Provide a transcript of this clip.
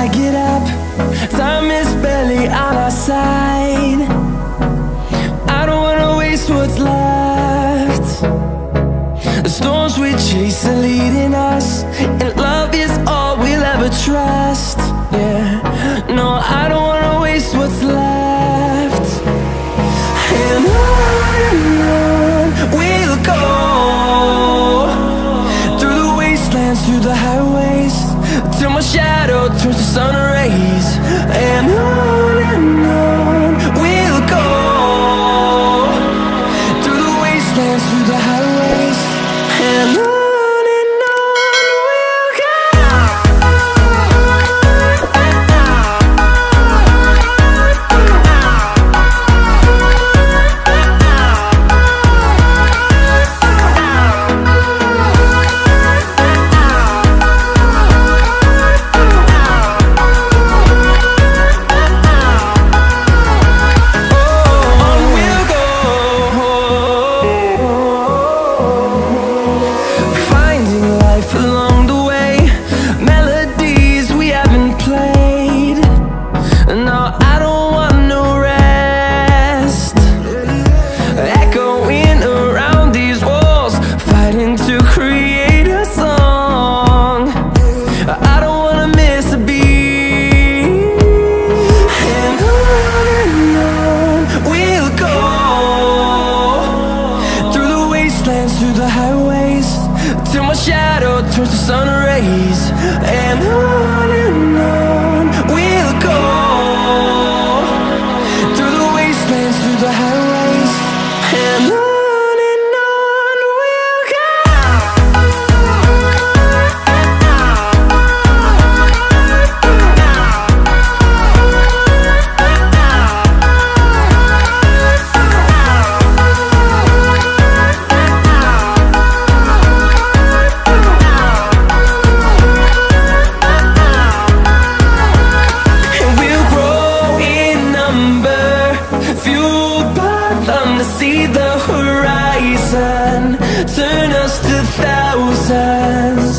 I get up, time is barely on our side. I don't wanna waste what's left. The storms we chase are leading us, and love is all we'll ever trust. Yeah, no, I don't wanna waste what's left. And on we'll go, through the wastelands, through the highways, till my shadow turns to sun rays. And on we'll go, through the wastelands, through the highways, and on. Along the way, melodies we haven't played. No, I don't want no rest. Echoing around these walls, fighting to create a song. I don't wanna miss a beat. And on we'll go, through the wastelands, through the highways, till my shadow turns to sun rays. And on we'll go, through the wastelands, through the highways, and on we'll go. See the horizon turn us to thousands.